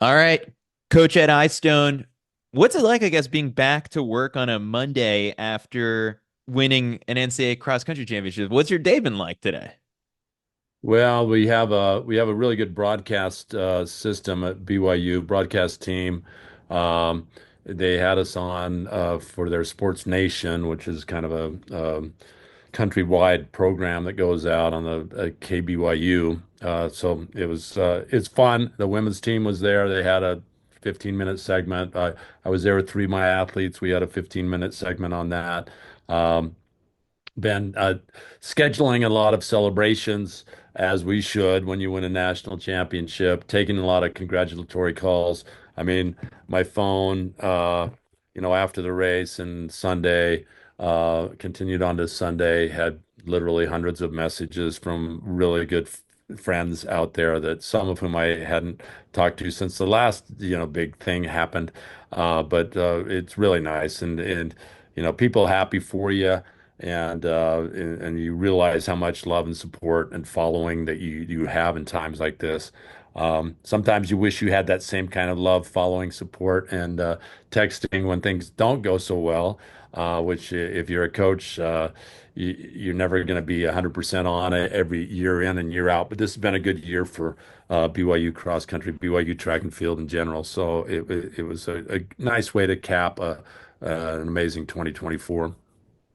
All right, Coach Ed Eyestone, what's it like, I guess, being back to work on a Monday after winning an NCAA cross country championship? What's your day been like today? Well, we have a really good broadcast system at BYU, broadcast team. Um, they had us on for their Sports Nation, which is kind of a countrywide program that goes out on the KBYU. So it's fun. The women's team was there. They had a 15-minute segment. I was there with three of my athletes. We had a 15-minute segment on that. Um, been scheduling a lot of celebrations as we should when you win a national championship, taking a lot of congratulatory calls. I mean, my phone, after the race and Sunday, continued on to Sunday, had literally hundreds of messages from really good friends out there that some of whom I hadn't talked to since the last, big thing happened. But it's really nice and people happy for you and you realize how much love and support and following that you have in times like this. Sometimes you wish you had that same kind of love, following, support, and texting when things don't go so well. Which, if you're a coach, you're never going to be 100% on it every year in and year out. But this has been a good year for BYU cross country, BYU track and field in general. So it was a nice way to cap an amazing 2024.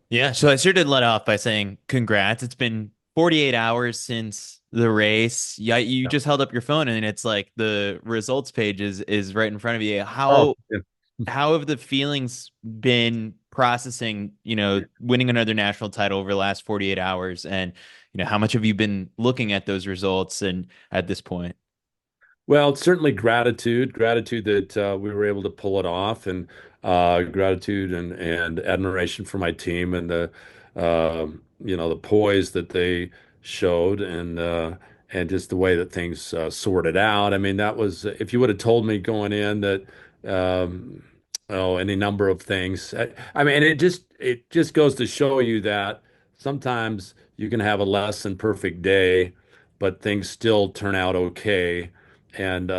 Yeah, so I sure did let off by saying congrats. It's been 48 hours since the race. Yeah, you just held up your phone and it's like the results page is right in front of you. Oh, How yeah. how have the feelings been processing, winning another national title over the last 48 hours? And, how much have you been looking at those results and at this point? Well, it's certainly gratitude that we were able to pull it off, and gratitude and admiration for my team and uh, the poise that they showed and just the way that things sorted out. I mean, that was if you would have told me going in that um, any number of things. I mean, it just goes to show you that sometimes you can have a less than perfect day, but things still turn out okay and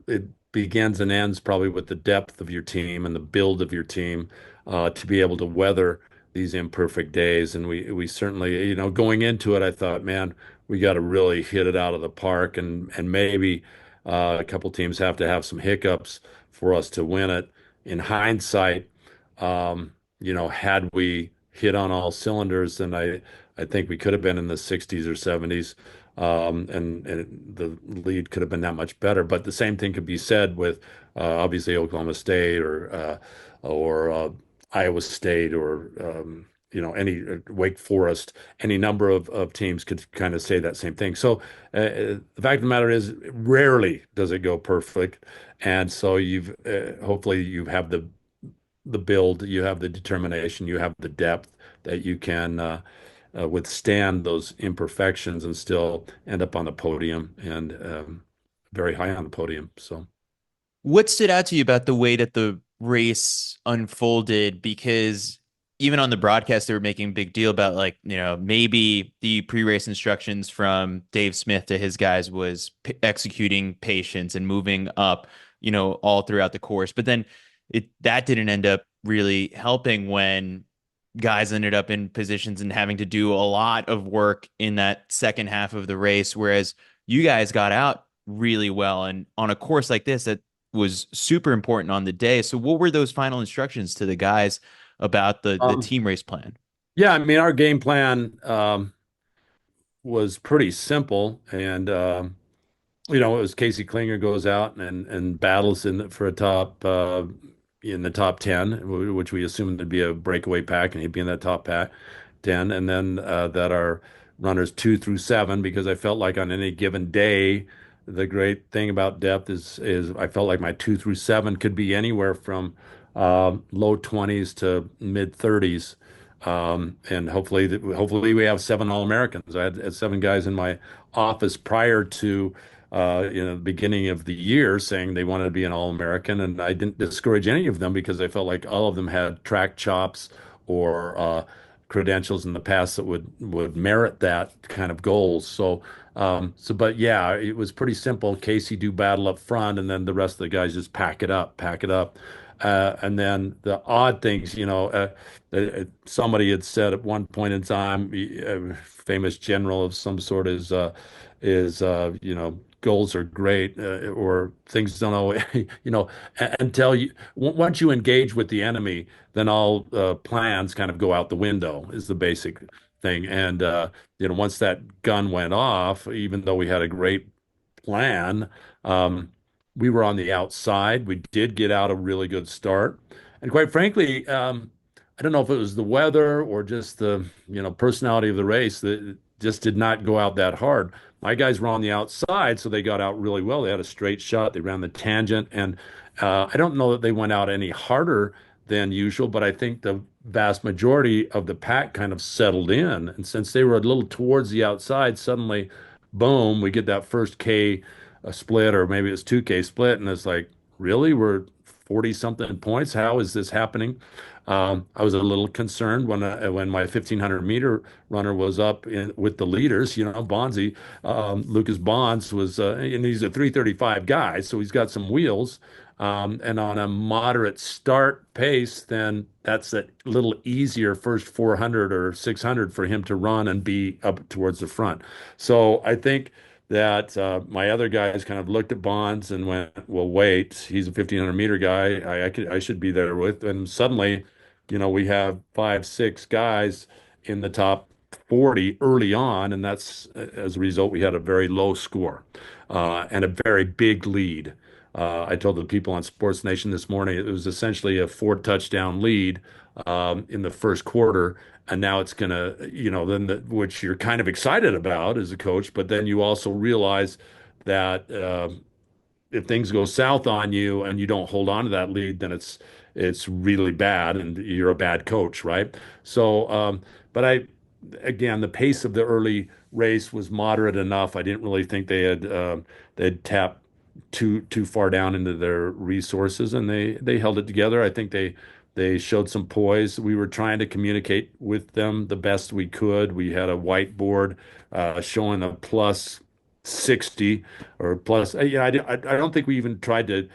it begins and ends probably with the depth of your team and the build of your team to be able to weather these imperfect days. And we certainly, going into it, I thought, man, we got to really hit it out of the park, and maybe a couple teams have to have some hiccups for us to win it. In hindsight, had we hit on all cylinders, then I think we could have been in the 60s or 70s, and the lead could have been that much better. But the same thing could be said with obviously Oklahoma State or Iowa State or any Wake Forest. Any number of teams could kind of say that same thing. So the fact of the matter is, rarely does it go perfect, and so you've hopefully you have the build, you have the determination, you have the depth that you can withstand those imperfections and still end up on the podium and very high on the podium. So, What stood out to you about the way that the race unfolded? Because even on the broadcast, they were making a big deal about, like, maybe the pre-race instructions from Dave Smith to his guys was executing patience and moving up, all throughout the course. But then that didn't end up really helping when guys ended up in positions and having to do a lot of work in that second half of the race, whereas you guys got out really well. And on a course like this, that was super important on the day. So what were those final instructions to the guys about the um, team race plan? yeah, I mean, our game plan was pretty simple, and it was Casey Klinger goes out and battles for a top in the top 10, which we assumed would be a breakaway pack, and he'd be in that top pack 10, and then that our runners 2 through 7, because I felt like on any given day, the great thing about depth is I felt like my 2 through 7 could be anywhere from low 20s to mid 30s. And hopefully we have 7 All-Americans. I had 7 guys in my office prior to the beginning of the year saying they wanted to be an All-American, and I didn't discourage any of them because I felt like all of them had track chops or credentials in the past that would merit that kind of goals. But yeah, it was pretty simple. Casey do battle up front, and then the rest of the guys just pack it up. And then the odd things, somebody had said at one point in time, a famous general of some sort goals are great, or things don't always, until once you engage with the enemy, then all plans kind of go out the window is the basic thing. And once that gun went off, even though we had a great plan, we were on the outside. We did get out a really good start, and quite frankly, I don't know if it was the weather or just the personality of the race that just did not go out that hard. My guys were on the outside, so they got out really well. They had a straight shot. They ran the tangent, and I don't know that they went out any harder than usual, but I think the vast majority of the pack kind of settled in. And since they were a little towards the outside, suddenly, boom, we get that first K split, or maybe it's 2K split, and it's like, really, we're 40 something points. How is this happening? I was a little concerned when my 1500-meter runner was up with the leaders. Bonzi, Lucas Bonds was, and he's a 335 guy, so he's got some wheels. And on a moderate start pace, then that's a little easier first 400 or 600 for him to run and be up towards the front. So I think that my other guys kind of looked at Bonds and went, "Well, wait, he's a 1500-meter guy. I should be there with." And suddenly, we have 5, 6 guys in the top 40 early on, and that's as a result, we had a very low score and a very big lead. I told the people on Sports Nation this morning it was essentially a 4 touchdown lead in the first quarter, and now it's gonna, which you're kind of excited about as a coach, but then you also realize that if things go south on you and you don't hold on to that lead, then it's really bad, and you're a bad coach, right? So, but again, the pace of the early race was moderate enough. I didn't really think they'd tapped too far down into their resources, and they held it together. I think they showed some poise. We were trying to communicate with them the best we could. We had a whiteboard showing a plus 60 or plus. I don't think we even tried to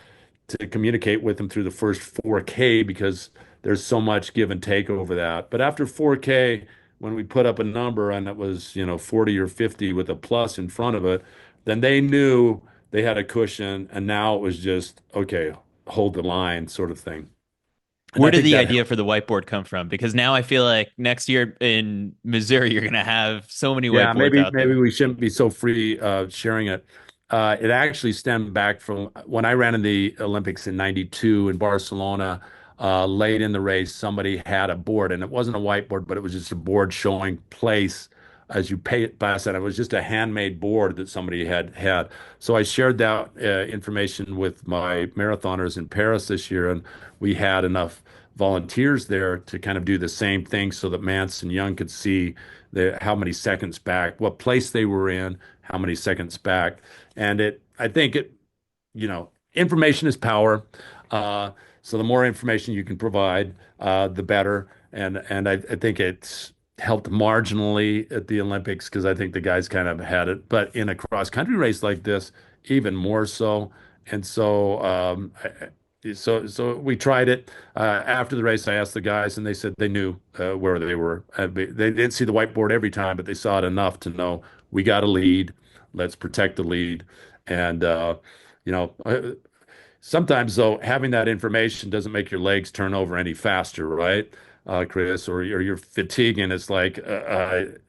communicate with them through the first 4K because there's so much give and take over that. But after 4K, when we put up a number and it was 40 or 50 with a plus in front of it, then they knew they had a cushion, and now it was just okay, hold the line sort of thing. And Where I did think the that idea helped. for the whiteboard come from? Because now I feel like next year in Missouri, you're going to have so many Yeah, whiteboards out maybe there. we shouldn't be so free sharing it. It actually stemmed back from when I ran in the Olympics in '92 in Barcelona. Late in the race, somebody had a board, and it wasn't a whiteboard, but it was just a board showing place as you pay it past that. It was just a handmade board that somebody had. So I shared that information with my marathoners in Paris this year, and we had enough volunteers there to kind of do the same thing so that Mantz and Young could see how many seconds back, what place they were in, how many seconds back. And I think information is power. So the more information you can provide, the better. And I think it's helped marginally at the Olympics because I think the guys kind of had it, but in a cross country race like this, even more so. And so we tried it. After the race, I asked the guys, and they said they knew where they were. They didn't see the whiteboard every time, but they saw it enough to know we got a lead. Let's protect the lead. And you know, uh, sometimes though, having that information doesn't make your legs turn over any faster, right? Chris, or you're fatiguing. It's like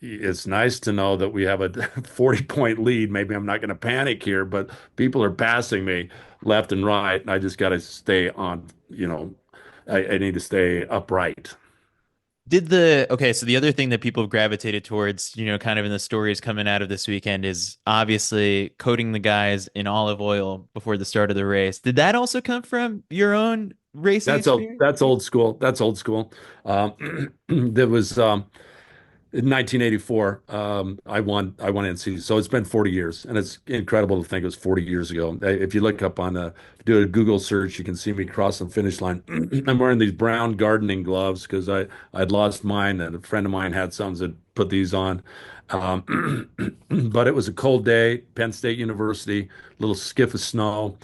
it's nice to know that we have a 40-point lead. Maybe I'm not going to panic here, but people are passing me left and right, and I just got to stay on. I need to stay upright. So the other thing that people have gravitated towards, kind of in the stories coming out of this weekend is obviously coating the guys in olive oil before the start of the race. Did that also come from your own racing That's old. experience? That's old school. That's old school. There was. In 1984, I won NC. So it's been 40 years, and it's incredible to think it was 40 years ago. If you look up on do a Google search, you can see me cross the finish line. I'm wearing these brown gardening gloves because I'd lost mine, and a friend of mine had some that put these on. But it was a cold day, Penn State University, little skiff of snow.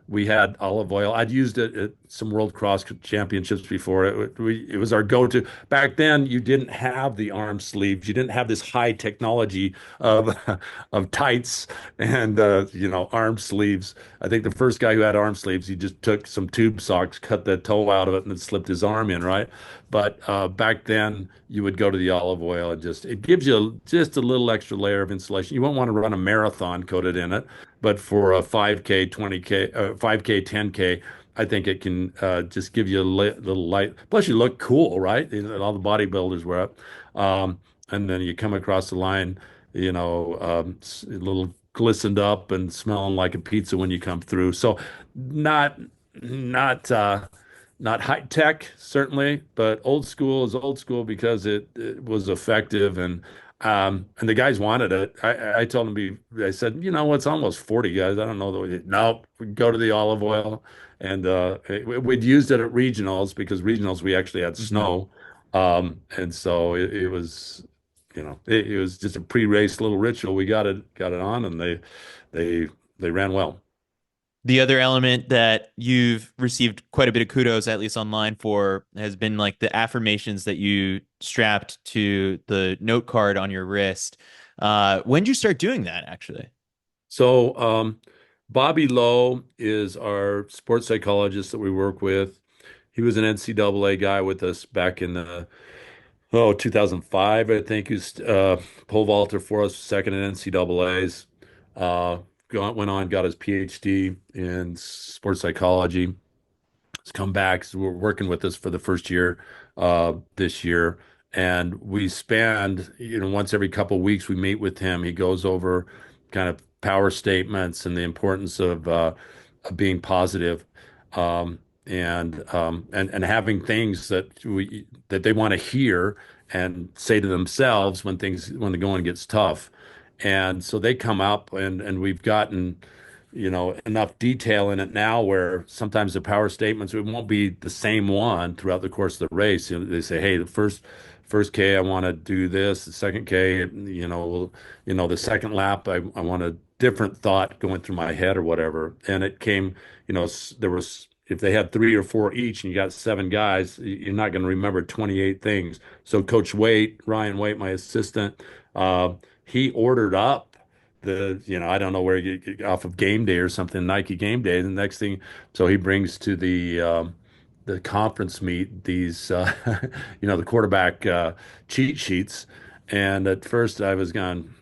We had olive oil. I'd used it at some World Cross Championships before. It was our go-to. Back then, you didn't have the arm sleeves. You didn't have this high technology of of tights and arm sleeves. I think the first guy who had arm sleeves, he just took some tube socks, cut the toe out of it, and then slipped his arm in, right? But back then, you would go to the olive oil and just it gives you just a little extra layer of insulation. You won't want to run a marathon coated in it, but for a 5K, 20K, 5K, 10K, I think it can just give you a little light. Plus, you look cool, right? All the bodybuilders wear it. And then you come across the line, a little glistened up and smelling like a pizza when you come through. So, not not not high tech, certainly, but old school is old school because it was effective and the guys wanted it. I told them I said, it's almost 40 guys. I don't know no, we go to the olive oil and we'd used it at regionals because regionals we actually had Mhm. snow. And so it was, it was just a pre-race little ritual. We got it on and they they ran well. The other element that you've received quite a bit of kudos, at least online, for has been like the affirmations that you strapped to the note card on your wrist. When did you start doing that, actually? So, Bobby Lowe is our sports psychologist that we work with. He was an NCAA guy with us back in 2005, I think. He's pole vaulter for us, second in NCAA's. Uh, went on, got his PhD in sports psychology. He's come back. So we're working with us for the first year this year. And we spend, once every couple of weeks, we meet with him. He goes over kind of power statements and the importance of being positive, and having things that they want to hear and say to themselves when the going gets tough. And so they come up and we've gotten enough detail in it now where sometimes the power statements, it won't be the same one throughout the course of the race. They say, hey, the first K, I want to do this. The second K, the second lap, I want a different thought going through my head or whatever. And it came, there was, if they had three or four each and you got seven guys, you're not going to remember 28 things. So Coach Ryan Waite, my assistant, he ordered up I don't know where you get off of game day or something, Nike game day. The next thing, so he brings to the conference meet these, the quarterback cheat sheets. And at first I was going,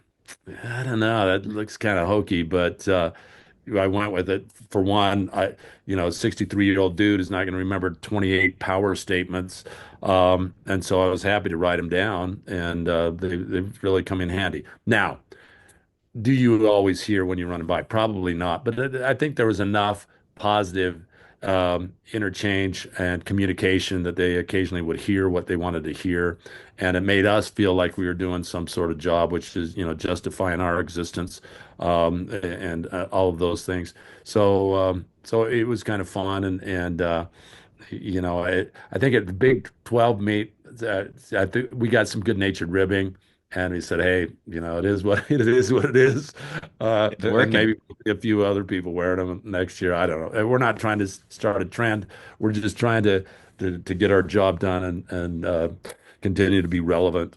I don't know, that looks kind of hokey, but I went with it. For one, a 63-year-old dude is not going to remember 28 power statements. And so I was happy to write them down, and they've really come in handy. Now, do you always hear when you're running by? Probably not, but I think there was enough positive interchange and communication that they occasionally would hear what they wanted to hear, and it made us feel like we were doing some sort of job, which is justifying our existence, and all of those things. So it was kind of fun, I think at the Big 12 meet, I think we got some good-natured ribbing, and he said, "Hey, it is what it is. What it is." It's And working. maybe a few other people wearing them next year. I don't know. And we're not trying to start a trend. We're just trying to get our job done and continue to be relevant.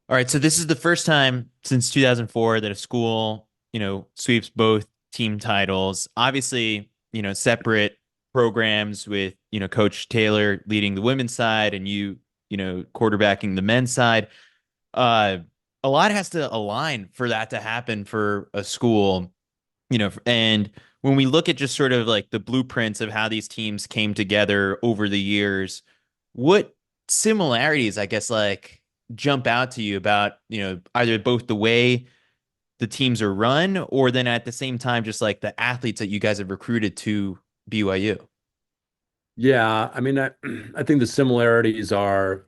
All right, so this is the first time since 2004 that a school, sweeps both team titles. Obviously, separate programs with, Coach Taylor leading the women's side and quarterbacking the men's side. Uh, a lot has to align for that to happen for a school, and when we look at just sort of like the blueprints of how these teams came together over the years, what similarities, I guess, like jump out to you about, either both the way the teams are run or then at the same time, just like the athletes that you guys have recruited to BYU? Yeah, I mean, I think the similarities are,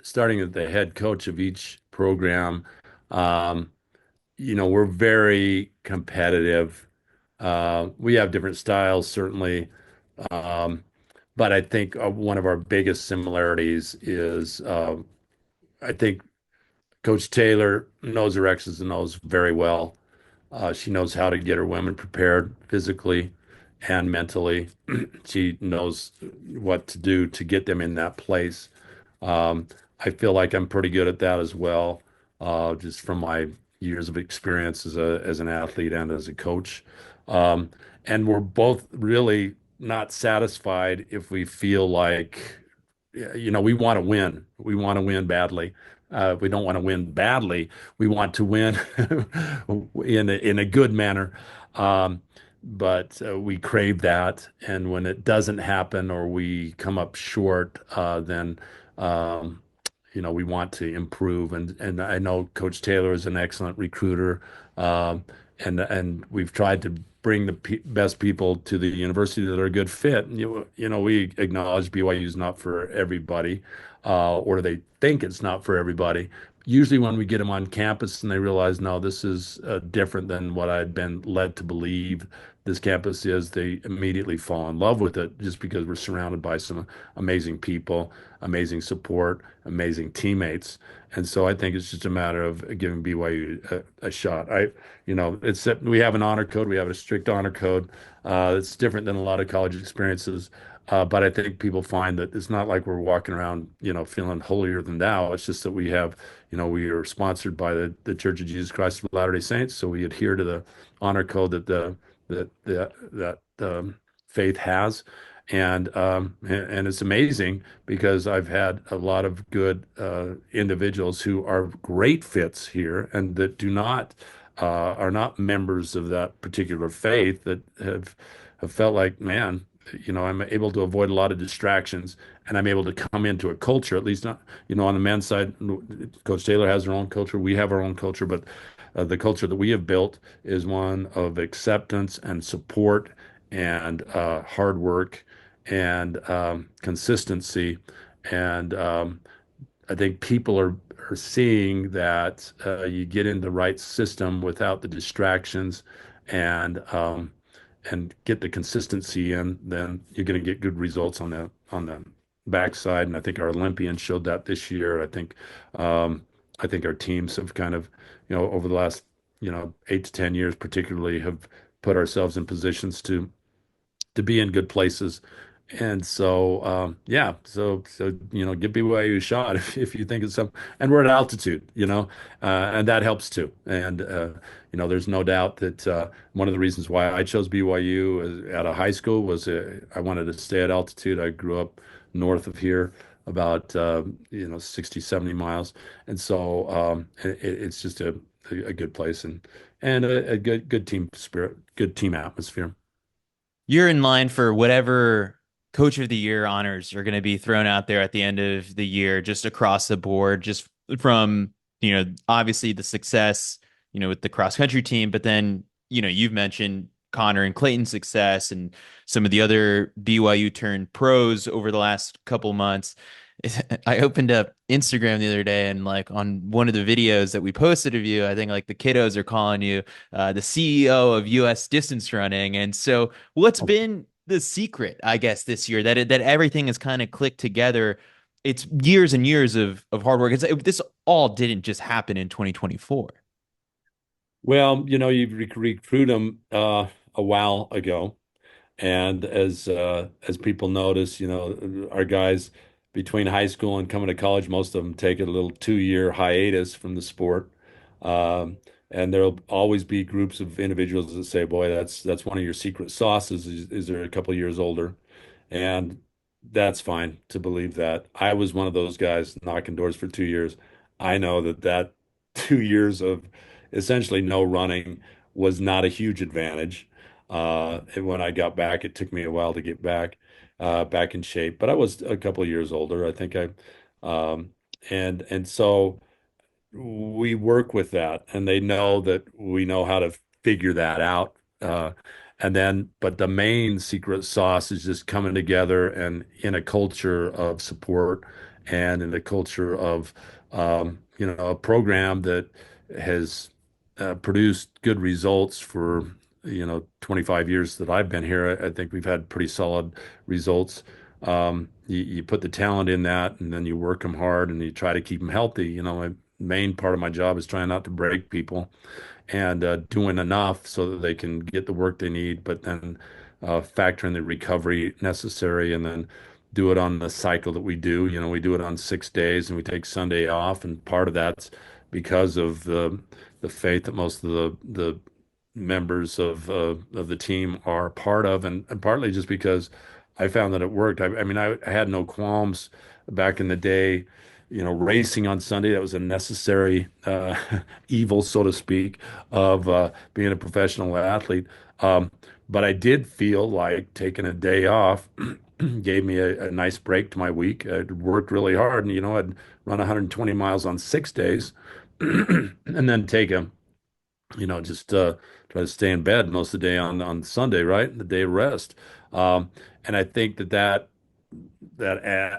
starting at the head coach of each program. Um, we're very competitive. We have different styles, certainly. Um, but I think one of our biggest similarities is I think Coach Taylor knows her X's and O's very well. She knows how to get her women prepared physically and mentally. She knows what to do to get them in that place. Um, I feel like I'm pretty good at that as well, just from my years of experience as an athlete and as a coach. Um, and we're both really not satisfied if we feel like, we want to win. We want to win badly. We don't want to win badly. We want to win in a good manner. Um, but we crave that, and when it doesn't happen or we come up short, then um, we want to improve. And I know Coach Taylor is an excellent recruiter, and we've tried to bring the best people to the university that are a good fit. We acknowledge BYU is not for everybody, or they think it's not for everybody. Usually, when we get them on campus and they realize, no, this is different than what I'd been led to believe this campus is, they immediately fall in love with it just because we're surrounded by some amazing people, amazing support, amazing teammates. And so I think it's just a matter of giving BYU a shot. It's that we have an honor code, we have a strict honor code. It's different than a lot of college experiences. But I think people find that it's not like we're walking around, feeling holier than thou. It's just that we are sponsored by the Church of Jesus Christ of Latter-day Saints, so we adhere to the honor code that faith has, and it's amazing because I've had a lot of good individuals who are great fits here and that do not are not members of that particular faith that have felt like, man, I'm able to avoid a lot of distractions and I'm able to come into a culture, at least not, on the men's side. Coach Taylor has her own culture. We have our own culture, but the culture that we have built is one of acceptance and support and hard work and consistency. And I think people are seeing that you get in the right system without the distractions and um, and get the consistency in, then you're going to get good results on the backside. And I think our Olympians showed that this year. I think our teams have kind of, over the last, 8 to 10 years particularly, have put ourselves in positions to be in good places. And so, yeah, so give BYU a shot if you think it's some, and we're at altitude, and that helps too. And there's no doubt that one of the reasons why I chose BYU at a high school was I wanted to stay at altitude. I grew up north of here, about 60, 70 miles, and so it's just a good place and a good team spirit, good team atmosphere. You're in line for whatever coach of the year honors are going to be thrown out there at the end of the year, just across the board, just from, obviously the success, with the cross country team, but then, you've mentioned Connor and Clayton's success and some of the other BYU turned pros over the last couple months. I opened up Instagram the other day and like on one of the videos that we posted of you, I think like the kiddos are calling you the CEO of US distance running. And so what's been the secret, I guess, this year that everything has kind of clicked together? It's years and years of hard work. This all didn't just happen in 2024. Well, you recruit them a while ago, and as people notice, our guys between high school and coming to college, most of them take a little 2 year hiatus from the sport. And there'll always be groups of individuals that say, "Boy, that's one of your secret sauces. Is they're a couple of years older," and that's fine to believe that. I was one of those guys knocking doors for 2 years. I know that 2 years of essentially no running was not a huge advantage. And when I got back, it took me a while to get back in shape, but I was a couple of years older. I think um, and so we work with that, and they know that we know how to figure that out. but the main secret sauce is just coming together and in a culture of support and in a culture of, a program that has produced good results for, 25 years that I've been here. I think we've had pretty solid results. You put the talent in that, and then you work them hard, and you try to keep them healthy. My main part of my job is trying not to break people and doing enough so that they can get the work they need, but then factor in the recovery necessary, and then do it on the cycle that we do. We do it on 6 days, and we take Sunday off, and part of that's because of the faith that most of the members of the team are part of, and partly just because I found that it worked. I mean, I had no qualms back in the day, racing on Sunday. That was a necessary evil, so to speak, of being a professional athlete. But I did feel like taking a day off gave me a nice break to my week. I'd worked really hard, and I'd run 120 miles on 6 days, and then take a just try to stay in bed most of the day on Sunday, right? The day of rest. And I think that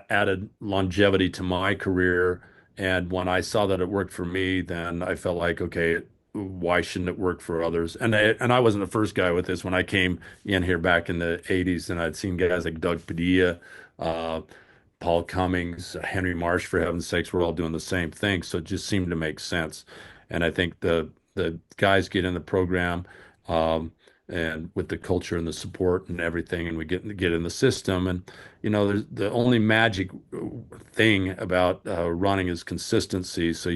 added longevity to my career. And when I saw that it worked for me, then I felt like, okay, why shouldn't it work for others? And I wasn't the first guy with this. When I came in here back in the 80s, and I'd seen guys like Doug Padilla, uh, Paul Cummings, Henry Marsh, for heaven's sakes, we're all doing the same thing. So it just seemed to make sense. And I think the guys get in the program, and with the culture and the support and everything, and we get in the system. And there's the only magic thing about running is consistency. So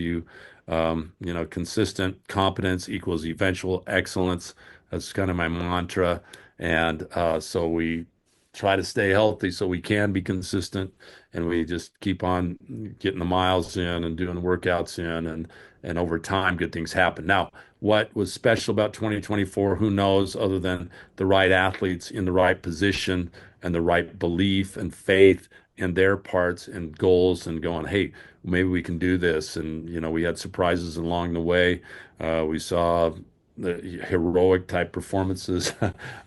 consistent competence equals eventual excellence. That's kind of my mantra. And so we try to stay healthy so we can be consistent, and we just keep on getting the miles in and doing the workouts in, and over time good things happen. Now, what was special about 2024, who knows, other than the right athletes in the right position and the right belief and faith in their parts and goals, and going, hey, maybe we can do this. And we had surprises along the way. We saw the heroic type performances,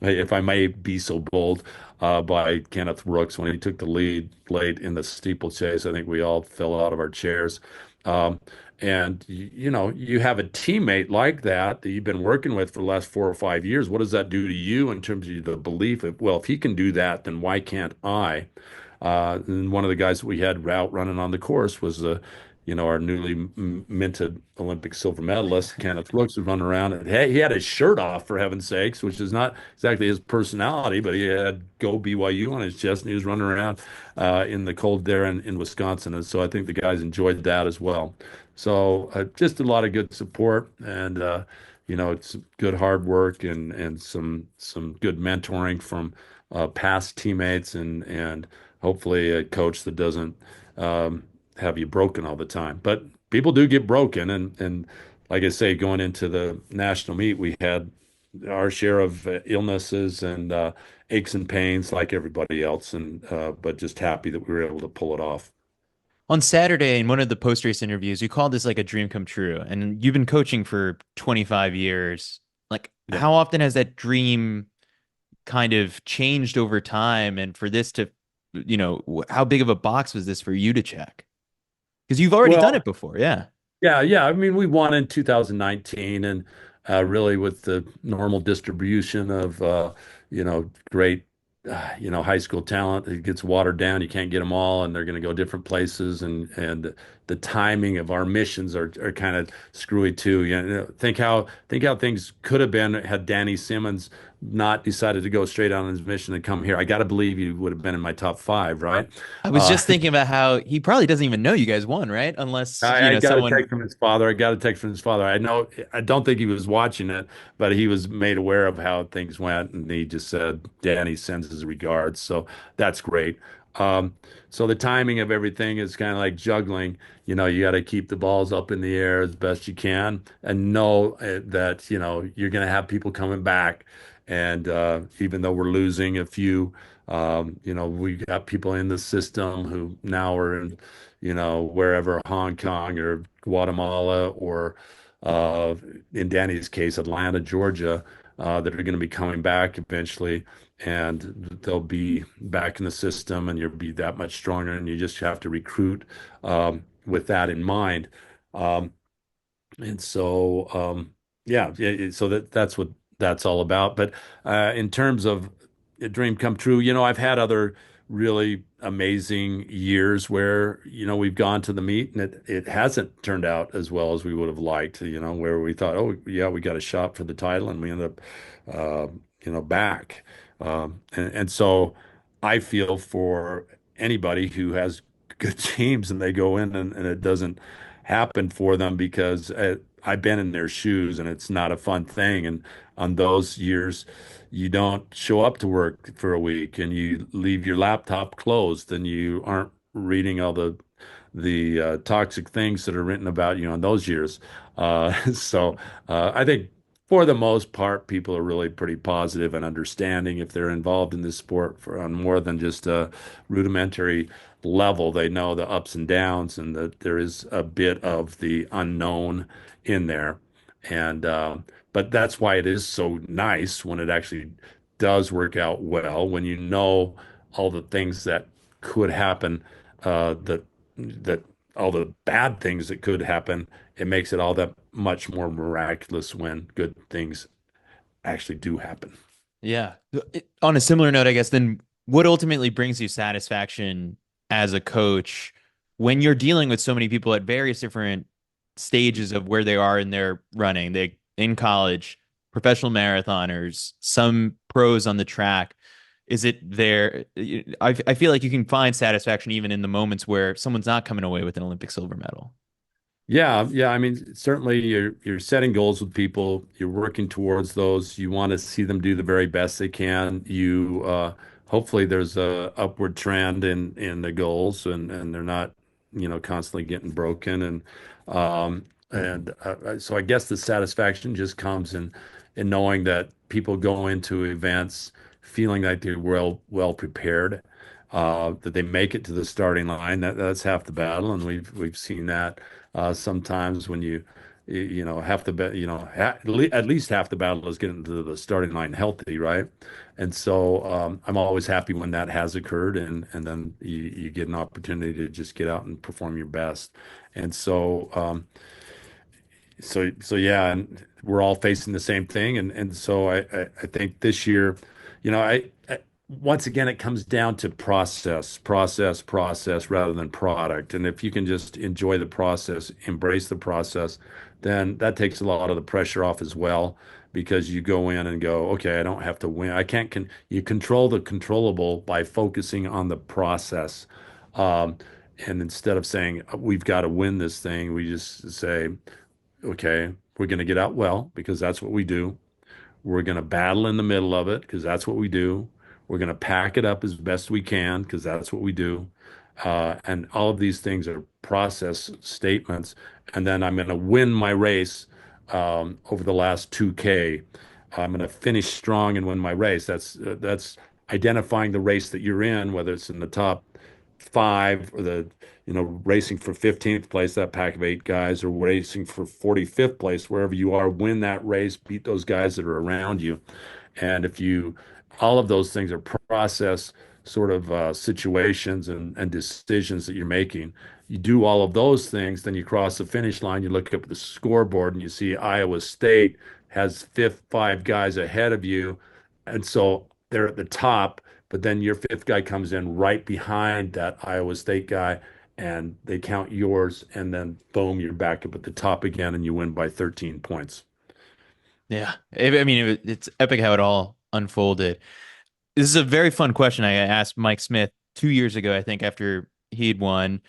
if I may be so bold, by Kenneth Brooks when he took the lead late in the steeplechase. I think we all fell out of our chairs. Um, and you have a teammate like that you've been working with for the last 4 or 5 years. What does that do to you in terms of the belief of, well, if he can do that, then why can't I? And one of the guys that we had route running on the course was our newly minted Olympic silver medalist, Kenneth Brooks, was running around, and he had his shirt off, for heaven's sakes, which is not exactly his personality, but he had "Go BYU" on his chest, and he was running around in the cold there in Wisconsin. And so I think the guys enjoyed that as well. So just a lot of good support, and it's good hard work, and some good mentoring from past teammates, and hopefully a coach that doesn't have you broken all the time. But people do get broken, and like I say, going into the national meet, we had our share of illnesses and aches and pains like everybody else, and but just happy that we were able to pull it off. On Saturday, in one of the post-race interviews, you called this like a dream come true. And you've been coaching for 25 years. Like, Yeah. how often has that dream kind of changed over time? And for this to, how big of a box was this for you to check? Because you've already done Well, it before. Yeah. yeah, yeah. I mean, we won in 2019, and really with the normal distribution of great high school talent, it gets watered down. You can't get them all, and they're going to go different places, and the timing of our missions are kind of screwy too. Think how things could have been had Danny Simmons not decided to go straight on his mission and come here. I got to believe he would have been in my top five, right? I was Uh, just thinking about how he probably doesn't even know you guys won, right? Unless, I got a someone. text from his father. I got a text from his father. I know, I don't think he was watching it, but he was made aware of how things went, and he just said, "Danny sends his regards." So that's great. Um, so the timing of everything is kind of like juggling. You got to keep the balls up in the air as best you can, and know that you're going to have people coming back, and even though we're losing a few, we got people in the system who now are in wherever, Hong Kong or Guatemala or, uh, in Danny's case, Atlanta, Georgia. that are going to be coming back eventually, and they'll be back in the system, and you'll be that much stronger, and you just have to recruit with that in mind. Um, and so, yeah, so that's what that's all about. But in terms of a dream come true, I've had other really amazing years where, we've gone to the meet and it hasn't turned out as well as we would have liked, where we thought, oh, yeah, we got a shot for the title and we ended up, back. And so I feel for anybody who has good teams and they go in and it doesn't happen for them because I've been in their shoes and it's not a fun thing. And on those years, you don't show up to work for a week and you leave your laptop closed and you aren't reading all the toxic things that are written about you in those years. So I think for the most part, people are really pretty positive and understanding if they're involved in this sport on more than just a rudimentary level. They know the ups and downs and that there is a bit of the unknown in there. And but that's why it is so nice when it actually does work out well, when you know all the things that could happen, that all the bad things that could happen, it makes it all that much more miraculous when good things actually do happen. Yeah. On a similar note, I guess, then what ultimately brings you satisfaction as a coach when you're dealing with so many people at various different stages of where they are in their running? They in college, professional marathoners, some pros on the track. Is it there? I feel like you can find satisfaction even in the moments where someone's not coming away with an Olympic silver medal. Yeah, yeah. I mean, certainly you're setting goals with people. You're working towards those. You want to see them do the very best they can. You hopefully there's a upward trend in the goals and they're not, constantly getting broken and so I guess the satisfaction just comes in knowing that people go into events feeling like they're well prepared, that they make it to the starting line. That's half the battle, and we've seen that sometimes when half the at least half the battle is getting to the starting line healthy, right? And so I'm always happy when that has occurred, and then you get an opportunity to just get out and perform your best. And so yeah, and we're all facing the same thing, and so I think this year, I once again it comes down to process rather than product. And if you can just enjoy the process, embrace the process, then that takes a lot of the pressure off as well, because you go in and go, okay, I don't have to win. I can't you control the controllable by focusing on the process. Um, and instead of saying we've got to win this thing, we just say, okay, we're going to get out well because that's what we do. We're going to battle in the middle of it because that's what we do. We're going to pack it up as best we can because that's what we do. And all of these things are process statements. And then I'm going to win my race over the last 2K. I'm going to finish strong and win my race. That's identifying the race that you're in, whether it's in the top five or racing for 15th place, that pack of eight guys, or racing for 45th place, wherever you are, win that race, beat those guys that are around you. And all of those things are process sort of situations and decisions that you're making. You do all of those things, then you cross the finish line, you look up at the scoreboard and you see Iowa State has five guys ahead of you. And so they're at the top, but then your fifth guy comes in right behind that Iowa State guy and they count yours, and then boom, you're back up at the top again and you win by 13 points. Yeah. I mean, it's epic how it all unfolded. This is a very fun question I asked Mike Smith 2 years ago, I think, after he'd won.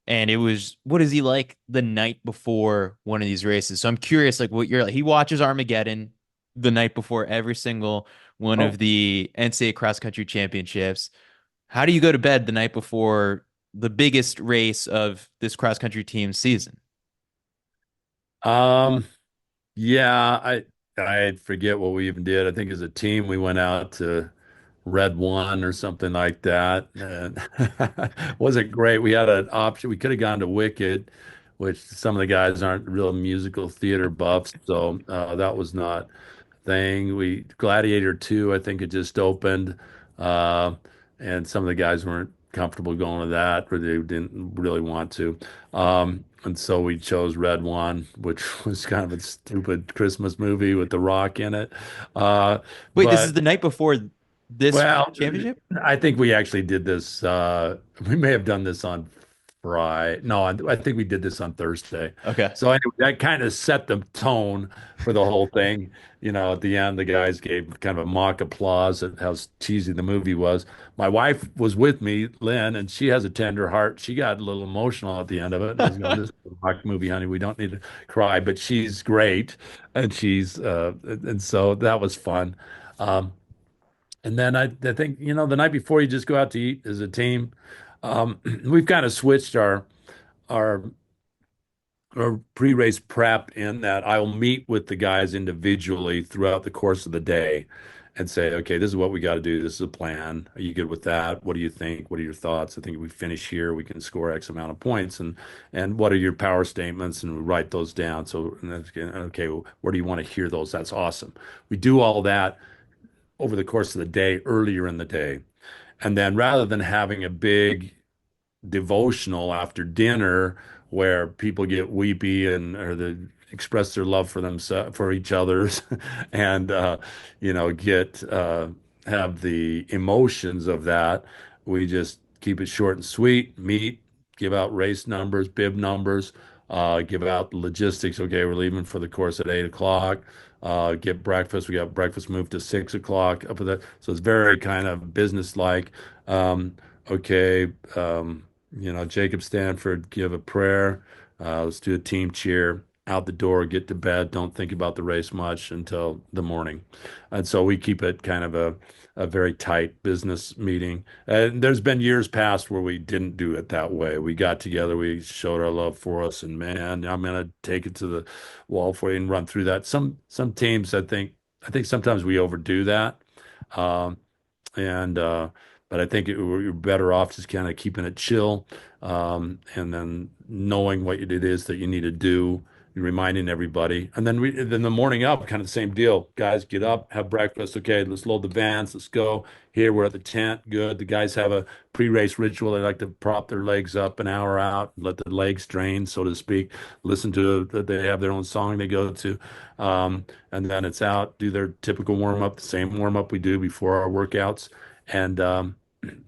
And it was, what is he like the night before one of these races? So I'm curious, like, what you're like. He watches Armageddon the night before every single one of Oh, the NCAA cross country championships. How do you go to bed the night before the biggest race of this cross country team season? um, yeah, I forget what we even did. I think as a team we went out to Red One or something like that. And wasn't great. We had an option. We could have gone to Wicked, which some of the guys aren't real musical theater buffs, so that was not thing. We Gladiator 2, I think it just opened, uh, and some of the guys weren't comfortable going to that, or they didn't really want to. And so we chose Red One, which was kind of a stupid Christmas movie with The Rock in it. Uh, Wait, this is but the night before this well, championship? I think we actually did this. We may have done this on Friday. No, I think we did this on Thursday. Okay. So anyway, that kind of set the tone for the whole thing. You know, at the end, the guys gave kind of a mock applause at how cheesy the movie was. My wife was with me, Lynn, and she has a tender heart. She got a little emotional at the end of it. I was going, "This is a rock movie, honey. We don't need to cry," but she's great, and and so that was fun. Um, and then I think, the night before you just go out to eat as a team. We've kind of switched our our pre-race prep in that I'll meet with the guys individually throughout the course of the day and say, okay, this is what we got to do. This is a plan. Are you good with that? What do you think? What are your thoughts? I think if we finish here, we can score X amount of points. And what are your power statements? And we write those down. So, and that's, okay, well, where do you want to hear those? That's awesome. We do all that over the course of the day, earlier in the day. And then rather than having a big devotional after dinner where people get weepy and or the express their love for themselves for each other's and get have the emotions of that, we just keep it short and sweet, meet, give out race numbers, bib numbers, give out logistics. Okay, we're leaving for the course at 8 o'clock. Get breakfast. We got breakfast moved to 6 o'clock up at that. So it's very kind of business-like. Okay, Jacob Stanford, give a prayer. Let's do a team cheer. Out the door, get to bed. Don't think about the race much until the morning. And so we keep it kind of a very tight business meeting. And there's been years past where we didn't do it that way. We got together, we showed our love for us, and man, I'm gonna take it to the wall for you and run through that. Some teams, I think sometimes we overdo that. Um, and but I think you're better off just kind of keeping it chill, and then knowing what it is that you need to do, reminding everybody, and then the morning up, kind of the same deal. Guys, get up, have breakfast. Okay, let's load the vans. Let's go. Here we're at the tent. Good. The guys have a pre-race ritual. They like to prop their legs up an hour out, let the legs drain, so to speak. Listen to they have their own song they go to. And then it's out, do their typical warm up, the same warm up we do before our workouts, and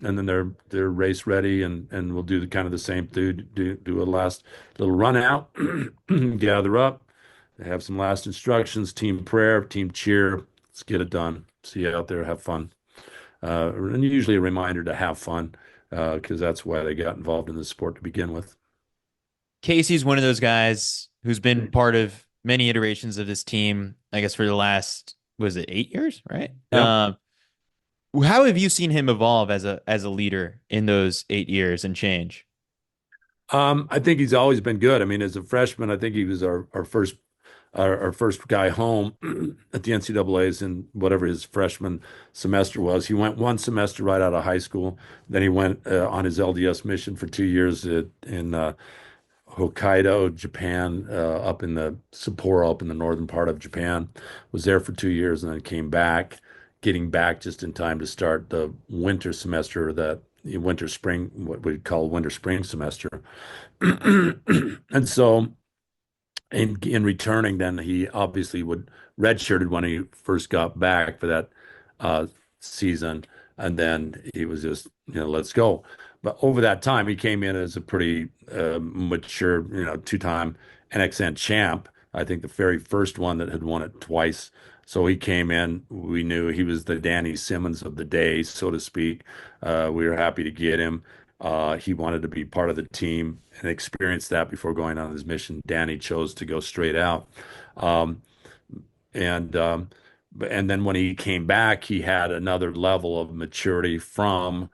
and then they're race ready, and we'll do the kind of the same do a last little run out, gather up, have some last instructions, team prayer, team cheer. Let's get it done. See you out there, have fun, and usually a reminder to have fun, because that's why they got involved in the sport to begin with. Casey's one of those guys who's been part of many iterations of this team, I guess for the last, was it 8 years, right? Yeah. How have you seen him evolve as a leader in those 8 years and change? I think he's always been good. I mean, as a freshman, I think he was our first guy home at the NCAA's in whatever his freshman semester was. He went one semester right out of high school. Then he went on his LDS mission for 2 years in Hokkaido, Japan, up in the Sapporo, up in the northern part of Japan. Was there for 2 years and then came back, getting back just in time to start the winter semester, that winter spring, what we call winter spring semester. And so in returning, then he obviously would redshirted when he first got back for that uh, season, and then he was just, let's go. But over that time, he came in as a pretty mature, two-time NXN champ. I think the very first one that had won it twice. So he came in. We knew he was the Danny Simmons of the day, so to speak. We were happy to get him. He wanted to be part of the team and experience that before going on his mission. Danny chose to go straight out. Um, and and then when he came back, he had another level of maturity from,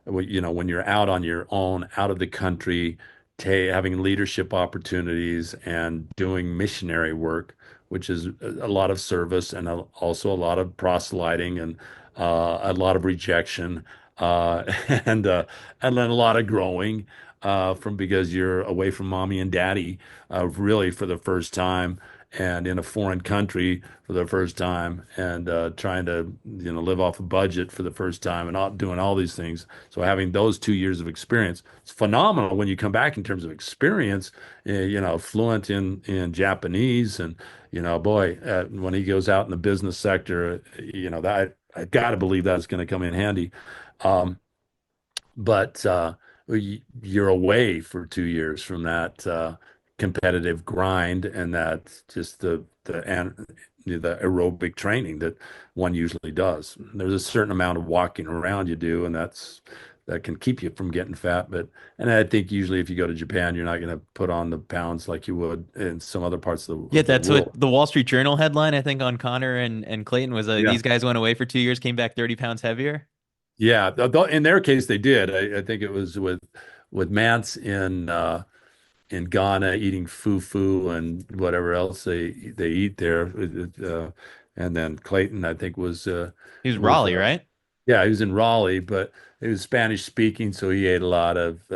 when you're out on your own, out of the country, having leadership opportunities and doing missionary work, which is a lot of service and also a lot of proselyting and a lot of rejection, uh, and uh, and then a lot of growing, from because you're away from mommy and daddy, really for the first time. and in a foreign country for the first time, and trying to live off a budget for the first time, and doing all these things. So having those 2 years of experience, it's phenomenal when you come back in terms of experience. Fluent in Japanese, and boy, when he goes out in the business sector, that I got to believe that's going to come in handy. Um, but you're away for 2 years from that competitive grind, and that just the aerobic training that one usually does. There's a certain amount of walking around you do, and that can keep you from getting fat. And I think usually if you go to Japan, you're not going to put on the pounds like you would in some other parts Yeah, of the that's what world. the Wall Street Journal headline, I think, on Connor and Clayton was Yeah. these guys went away for 2 years, came back 30 pounds heavier. Yeah, in their case, they did. I think it was with Mantz in Ghana eating fufu and whatever else they eat there. And then Clayton, I think, He was was Raleigh, right? yeah, he was in Raleigh, but he was Spanish speaking, so he ate a lot of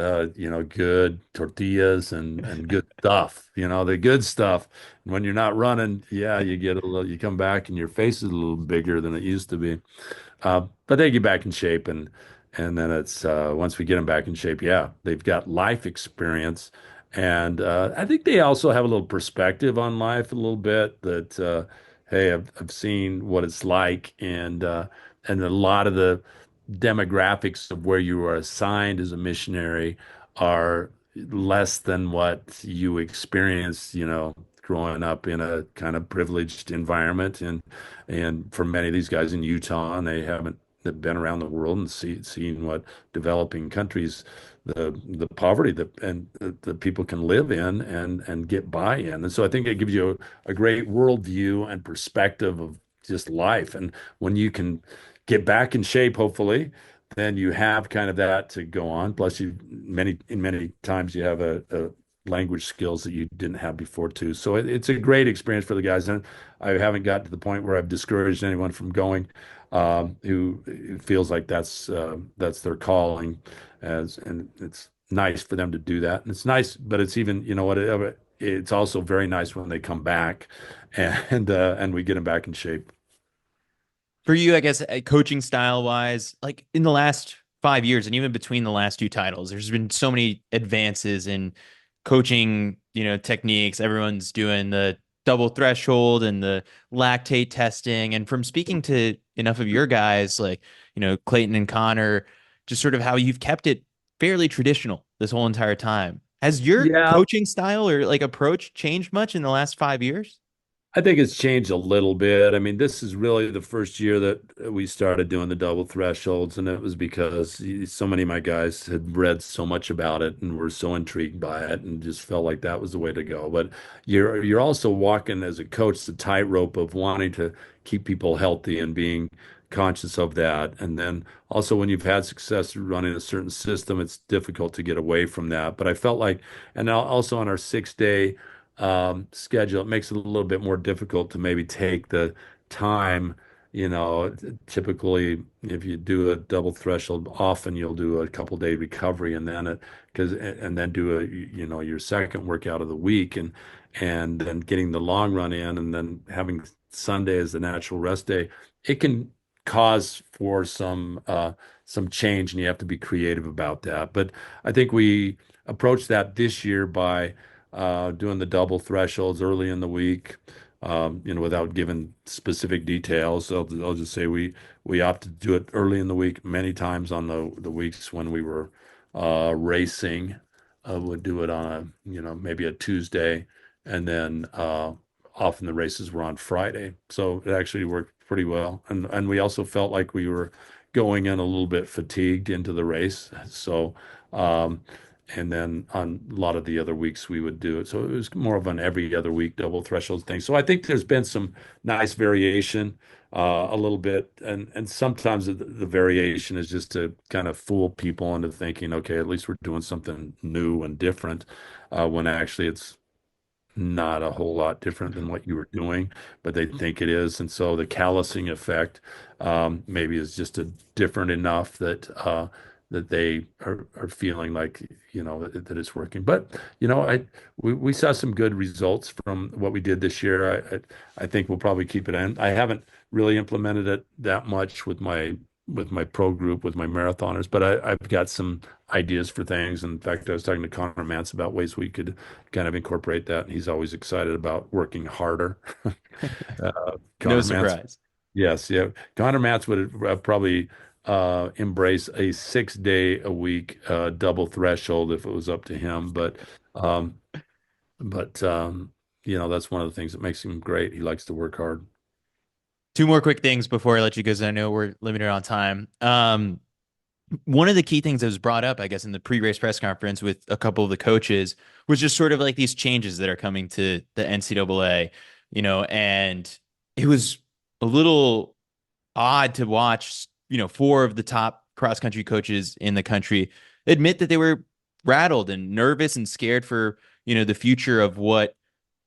good tortillas and good stuff, the good stuff. And when you're not running, yeah, you come back and your face is a little bigger than it used to be. But they get back in shape, and then it's once we get them back in shape, yeah, they've got life experience, and I think they also have a little perspective on life a little bit that hey, I've seen what it's like, and a lot of the demographics of where you are assigned as a missionary are less than what you experienced, growing up in a kind of privileged environment. And for many of these guys in Utah, and they haven't they've been around the world and seen what developing countries, the poverty that and the people can live in and get by in. And so I think it gives you a great worldview and perspective of just life. And when you can get back in shape, hopefully, then you have kind of that to go on. Plus, many times you have a language skills that you didn't have before too. So it's a great experience for the guys. And I haven't gotten to the point where I've discouraged anyone from going who feels like that's their calling, and it's nice for them to do that. And it's nice, but it's even it's also very nice when they come back, and we get them back in shape. For you, I guess, coaching style wise, like in the last 5 years and even between the last two titles, there's been so many advances in coaching, techniques. Everyone's doing the double threshold and the lactate testing. And from speaking to enough of your guys, like, Clayton and Connor, just sort of how you've kept it fairly traditional this whole entire time. Has your Yeah, coaching style or like approach changed much in the last 5 years? I think it's changed a little bit. I mean, this is really the first year that we started doing the double thresholds, and it was because so many of my guys had read so much about it and were so intrigued by it, and just felt like that was the way to go. But you're also walking as a coach the tightrope of wanting to keep people healthy and being conscious of that. And then also when you've had success running a certain system, it's difficult to get away from that. But I felt like, and now also on our 6 day schedule, it makes it a little bit more difficult to maybe take the time. Typically, if you do a double threshold, often you'll do a couple day recovery, and then do your second workout of the week, and then getting the long run in, and then having Sunday as the natural rest day. It can cause for some change, and you have to be creative about that. But I think we approached that this year by doing the double thresholds early in the week, without giving specific details. So I'll just say we opted to do it early in the week. Many times on the weeks when we were racing, would do it on maybe a Tuesday, and then often the races were on Friday. So it actually worked pretty well. And we also felt like we were going in a little bit fatigued into the race. So and then on a lot of the other weeks we would do it. So it was more of an every other week double threshold thing. So I think there's been some nice variation, a little bit, and sometimes the variation is just to kind of fool people into thinking, okay, at least we're doing something new and different, when actually it's not a whole lot different than what you were doing, but they think it is. And so the callousing effect maybe is just a different enough that that they are feeling like, that it's working. But, we saw some good results from what we did this year. I think we'll probably keep it in. I haven't really implemented it that much with my pro group, with my marathoners, but I've got some ideas for things. In fact, I was talking to Connor Mantz about ways we could kind of incorporate that, and he's always excited about working harder. No Connor Mantz, surprise. yes, yeah. Connor Mantz would probably embrace a 6 day a week double threshold if it was up to him. Um, but that's one of the things that makes him great. He likes to work hard. Two more quick things before I let you go, because I know we're limited on time. One of the key things that was brought up, I guess, in the pre-race press conference with a couple of the coaches was just sort of like these changes that are coming to the NCAA, and it was a little odd to watch, four of the top cross country coaches in the country admit that they were rattled and nervous and scared for, the future of what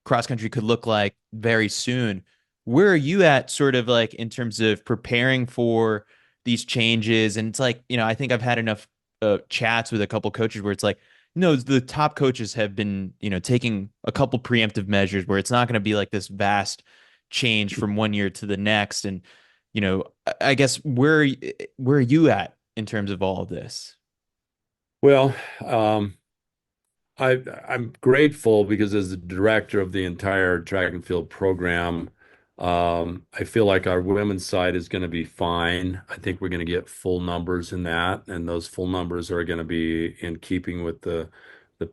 cross country could look like very soon. Where are you at sort of like in terms of preparing for these changes? And it's like, I think I've had enough chats with a couple coaches where it's like, no, the top coaches have been, taking a couple preemptive measures where it's not going to be like this vast change from one year to the next. And, I guess where are you at in terms of all of this? Well, I'm grateful because as the director of the entire track and field program, I feel like our women's side is going to be fine. I think we're going to get full numbers in that, and those full numbers are going to be in keeping with the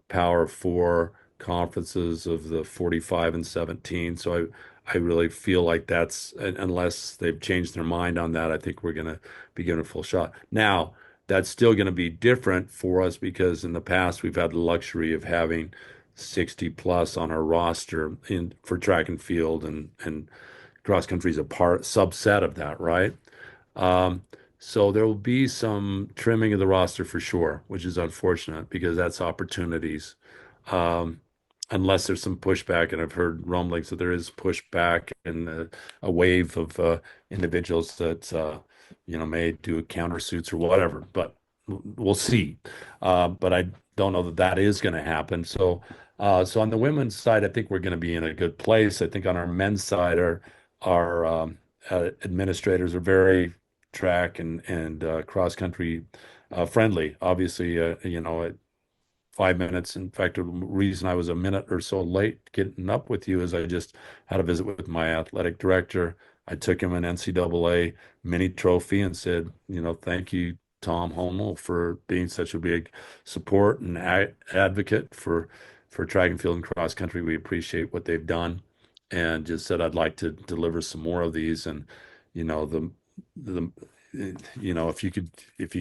Power Four conferences of the 45 and 17. So I really feel like that's, unless they've changed their mind on that, I think we're going to be given a full shot. Now, that's still going to be different for us because in the past we've had the luxury of having 60 plus on our roster in for track and field, and cross country is a subset of that, right? Um, so there will be some trimming of the roster for sure, which is unfortunate because that's opportunities. Um, Unless there's some pushback, and I've heard rumblings that there is pushback and a wave of individuals that may do countersuits or whatever, but we'll see. But I don't know that that is going to happen. So on the women's side, I think we're going to be in a good place. I think on our men's side, our administrators are very track and cross country friendly. Obviously, 5 minutes. In fact, the reason I was a minute or so late getting up with you is I just had a visit with my athletic director. I took him an NCAA mini trophy and said, thank you, Tom Holmel, for being such a big support and advocate for track and field and cross country. We appreciate what they've done, and just said I'd like to deliver some more of these. And the if you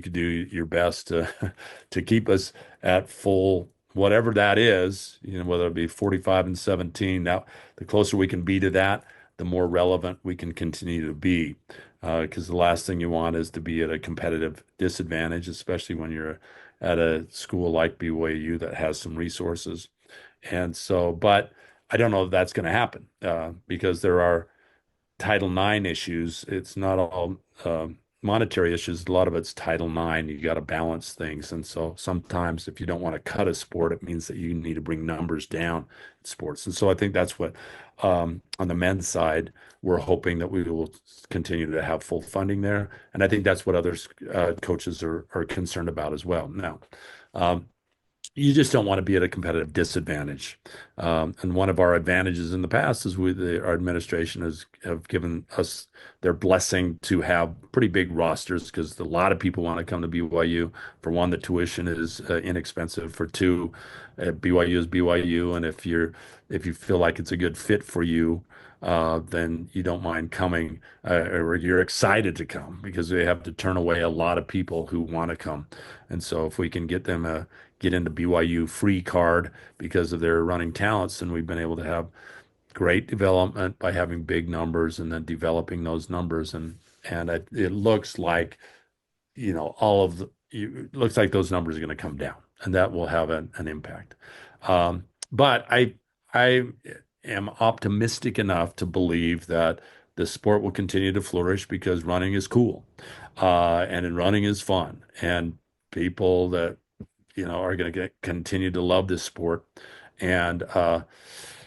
could do your best to to keep us at full whatever that is, whether it be 45 and 17. Now, the closer we can be to that, the more relevant we can continue to be. Because the last thing you want is to be at a competitive disadvantage, especially when you're at a school like BYU that has some resources. And so, but I don't know if that's going to happen because there are Title IX issues. It's not all monetary issues. A lot of it's Title IX. You got to balance things. And so sometimes if you don't want to cut a sport, it means that you need to bring numbers down in sports. And so I think that's what, on the men's side, we're hoping that we will continue to have full funding there. And I think that's what other coaches are concerned about as well. Now, um, you just don't want to be at a competitive disadvantage. And one of our advantages in the past is our administration have given us their blessing to have pretty big rosters because a lot of people want to come to BYU. For one, the tuition is inexpensive. For two, BYU is BYU, and if you feel like it's a good fit for you, then you don't mind coming, or you're excited to come because they have to turn away a lot of people who want to come. And so if we can get them get into BYU free card because of their running talents, and we've been able to have great development by having big numbers and then developing those numbers. And it looks like, it looks like those numbers are going to come down, and that will have an impact. But I am optimistic enough to believe that the sport will continue to flourish because running is cool, and running is fun. And people that are going to continue to love this sport, and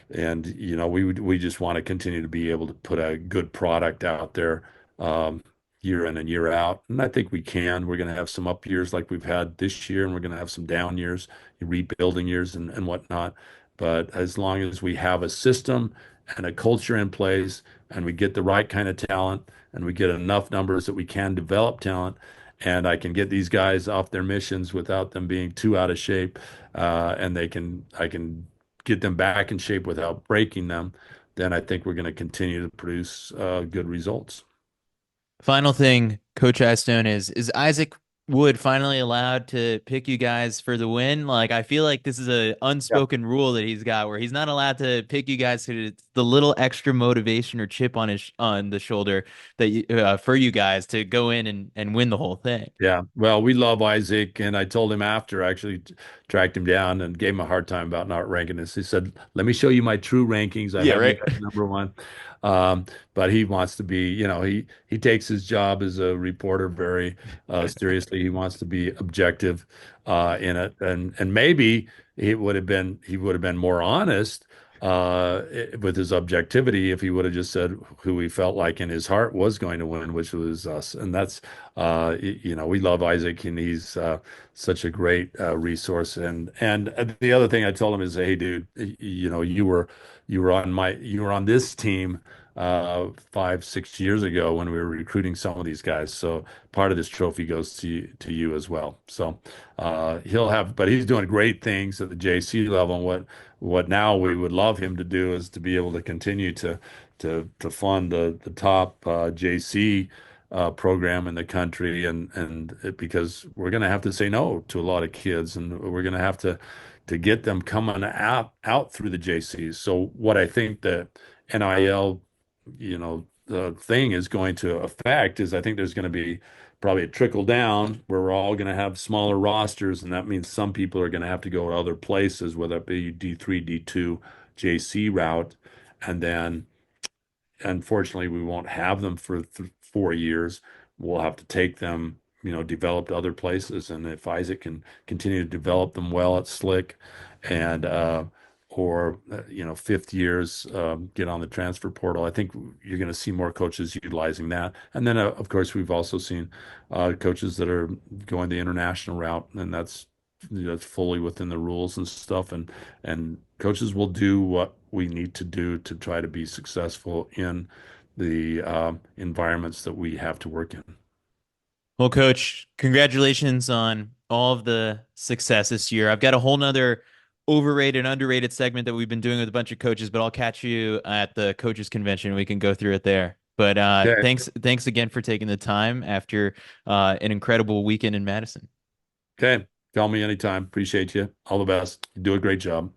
we just want to continue to be able to put a good product out there, um, year in and year out. And I think we can. We're going to have some up years like we've had this year, and we're going to have some down years, rebuilding years, and whatnot. But as long as we have a system and a culture in place, and we get the right kind of talent, and we get enough numbers that we can develop talent, and I can get these guys off their missions without them being too out of shape, and I can get them back in shape without breaking them, then I think we're going to continue to produce good results. Final thing, Coach Eyestone, is Isaac Wood finally allowed to pick you guys for the win? Like, I feel like this is a Yeah. unspoken rule that he's got where he's not allowed to pick you guys because it's the little extra motivation or chip on his on the shoulder that for you guys to go in and win the whole thing. Yeah, well, we love Isaac, and I told him after, I actually tracked him down and gave him a hard time about not ranking us. He said, "Let me show you my true rankings. I Yeah, have you right. guys number one." But he wants to be, he takes his job as a reporter very seriously. He wants to be objective in it, and maybe he would have been more honest with his objectivity if he would have just said who he felt like in his heart was going to win, which was us. And that's we love Isaac, and he's such a great resource. And the other thing I told him is, hey, dude, you were on this team 5, 6 years ago when we were recruiting some of these guys. So part of this trophy goes to you as well. So but he's doing great things at the JC level. And what now we would love him to do is to be able to continue to fund the top JC program in the country, because we're going to have to say no to a lot of kids, and we're going to have to get them coming out through the JCs. So what I think the NIL, the thing is going to affect is, I think there's going to be probably a trickle down where we're all going to have smaller rosters, and that means some people are going to have to go to other places, whether it be D3, D2, JC route, and then unfortunately, we won't have them for 4 years. We'll have to take them, develop to other places. And if Isaac can continue to develop them well at Slick, and or fifth years, get on the transfer portal, I think you're going to see more coaches utilizing that. And then, of course, we've also seen coaches that are going the international route, and that's fully within the rules and stuff. And coaches will do what we need to do to try to be successful in the environments that we have to work in. Well, Coach, congratulations on all of the success this year. I've got a whole nother overrated, underrated segment that we've been doing with a bunch of coaches, but I'll catch you at the coaches convention. We can go through it there. But Okay. thanks again for taking the time after an incredible weekend in Madison. Okay. Call me anytime. Appreciate you. All the best. You do a great job.